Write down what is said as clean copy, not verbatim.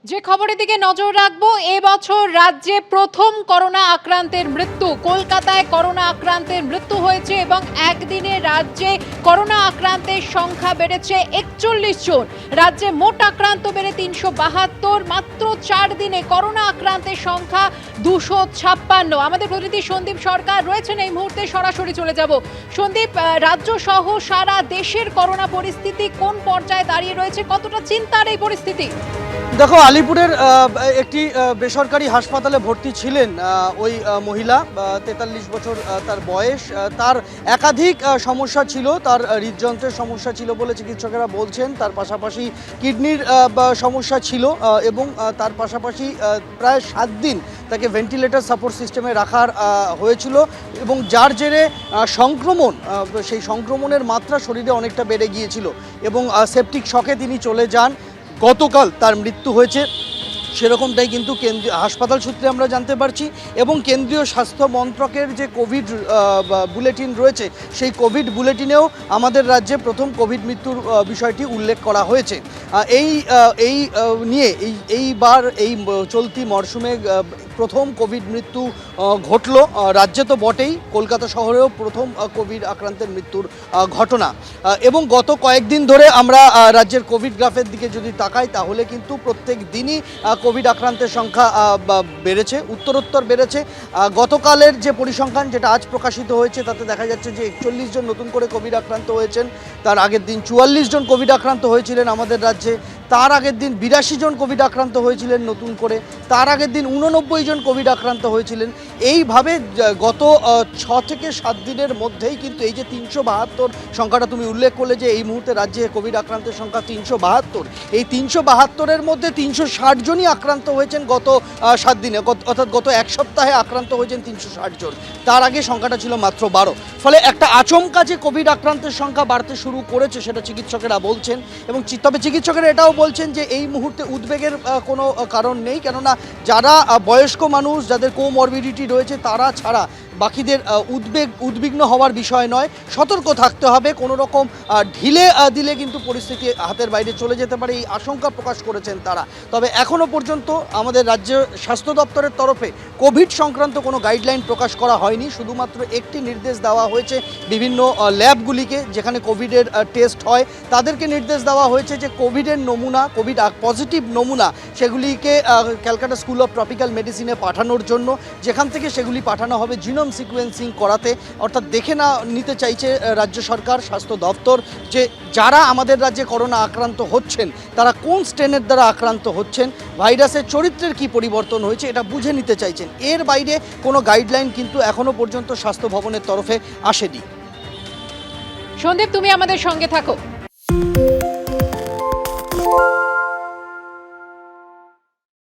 যে খবরের দিকে নজর রাখবো, এবছর রাজ্যে প্রথম করোনা আক্রান্তের মৃত্যু। কলকাতায় করোনা আক্রান্তের মৃত্যু হয়েছে এবং একদিনে রাজ্যে করোনা আক্রান্তের সংখ্যা বেড়েছে 41 জন। রাজ্যে মোট আক্রান্ত বেড়ে 372। মাত্র 4 দিনে করোনা আক্রান্তের সংখ্যা 256। আমাদের প্রতিনিধি সন্দীপ সরকার রয়েছেন এই মুহূর্তে, সরাসরি চলে যাব। সন্দীপ, রাজ্য সহ সারা দেশের করোনা পরিস্থিতি কোন পর্যায়ে দাঁড়িয়ে রয়েছে? কতটা চিন্তার এই পরিস্থিতি? দেখো, আলিপুরের একটি বেসরকারি হাসপাতালে ভর্তি ছিলেন ওই মহিলা, 43 বছর তার বয়স। তার একাধিক সমস্যা ছিল, তার হৃদযন্ত্রের সমস্যা ছিল বলে চিকিৎসকেরা বলছেন। তার পাশাপাশি কিডনির সমস্যা ছিল এবং তার পাশাপাশি প্রায় 7 দিন তাকে ভেন্টিলেটর সাপোর্ট সিস্টেমে রাখার হয়েছিল এবং যার জেরে সংক্রমণ, সেই সংক্রমণের মাত্রা শরীরে অনেকটা বেড়ে গিয়েছিল এবং সেপটিক শকে তিনি চলে যান। গতকাল তার মৃত্যু হয়েছে, সেরকমটাই কিন্তু কেন্দ্রীয় হাসপাতাল সূত্রে আমরা জানতে পারছি। এবং কেন্দ্রীয় স্বাস্থ্য মন্ত্রকের যে কোভিড বুলেটিন রয়েছে, সেই কোভিড বুলেটিনেও আমাদের রাজ্যে প্রথম কোভিড মৃত্যুর বিষয়টি উল্লেখ করা হয়েছে। এই নিয়ে এইবার এই চলতি মরশুমে প্রথম কোভিড মৃত্যু ঘটল রাজ্যে তো বটেই, কলকাতা শহরেও প্রথম কোভিড আক্রান্তের মৃত্যুর ঘটনা। এবং গত কয়েকদিন ধরে আমরা রাজ্যের কোভিড গ্রাফের দিকে যদি তাকাই, তাহলে কিন্তু প্রত্যেক দিনই কোভিড আক্রান্তের সংখ্যা বেড়েছে, উত্তরোত্তর বেড়েছে। গতকালের যে পরিসংখ্যান যেটা আজ প্রকাশিত হয়েছে, তাতে দেখা যাচ্ছে যে 41 জন নতুন করে কোভিড আক্রান্ত হয়েছেন। তার আগের দিন 44 জন কোভিড আক্রান্ত হয়েছিলেন আমাদের রাজ্যে। তার আগের দিন 82 জন কোভিড আক্রান্ত হয়েছিলেন নতুন করে। তার আগের দিন 89 জন কোভিড আক্রান্ত হয়েছিলেন। এইভাবে গত 6 থেকে 7 দিনের মধ্যেই কিন্তু এই যে 372 সংখ্যাটা তুমি উল্লেখ করলে, যে এই মুহূর্তে রাজ্যে কোভিড আক্রান্তের সংখ্যা 372, এই 372-এর মধ্যে 360 জনই আক্রান্ত হয়েছেন গত 7 দিনে, অর্থাৎ গত এক সপ্তাহে আক্রান্ত হয়েছেন 360 জন। তার আগে সংখ্যাটা ছিল মাত্র 12। ফলে একটা আচমকা যে কোভিড আক্রান্তের সংখ্যা বাড়তে শুরু করেছে, সেটা চিকিৎসকেরা বলছেন। এবং তবে চিকিৎসকেরা এটাও বলছেন যে এই মুহূর্তে উদ্বেগের কোনো কারণ নেই, কেননা যারা বয়স্ক মানুষ, যাদের কোমরবিডিটি রয়েছে, তারা ছাড়া বাকিদের উদ্বিগ্ন হওয়ার বিষয় নয়। সতর্ক থাকতে হবে, কোনো রকম ঢিলে দিলে কিন্তু পরিস্থিতি হাতের বাইরে চলে যেতে পারে, এই আশঙ্কা প্রকাশ করেছেন তারা। তবে এখনও পর্যন্ত আমাদের রাজ্যের স্বাস্থ্য দপ্তরের তরফে কোভিড সংক্রান্ত কোনো গাইডলাইন প্রকাশ করা হয়নি। শুধুমাত্র একটি নির্দেশ দেওয়া হয়েছে বিভিন্ন ল্যাবগুলিকে, যেখানে কোভিডের টেস্ট হয়, তাদেরকে নির্দেশ দেওয়া হয়েছে যে কোভিডের নমুনা, কোভিড পজিটিভ নমুনা, সেগুলিকে ক্যালকাটা স্কুল অফ ট্রপিক্যাল মেডিসিনে পাঠানোর জন্য, যেখান থেকে সেগুলি পাঠানো হবে জিনোম সিকোয়েন্সিং করাতে। অর্থাৎ দেখে নিতে চাইছে রাজ্য সরকার, স্বাস্থ্য দপ্তর, যে যারা আমাদের রাজ্যে করোনা আক্রান্ত হচ্ছেন, তারা কোন স্ট্রেনের দ্বারা আক্রান্ত হচ্ছেন, ভাইরাসের চরিত্রের কি পরিবর্তন হয়েছে, এটা বুঝে নিতে চাইছেন। এর বাইরে কোনো গাইডলাইন কিন্তু এখনও পর্যন্ত স্বাস্থ্য ভবনের তরফে আসেনি। সন্দীপ, তুমি আমাদের সঙ্গে থাকো।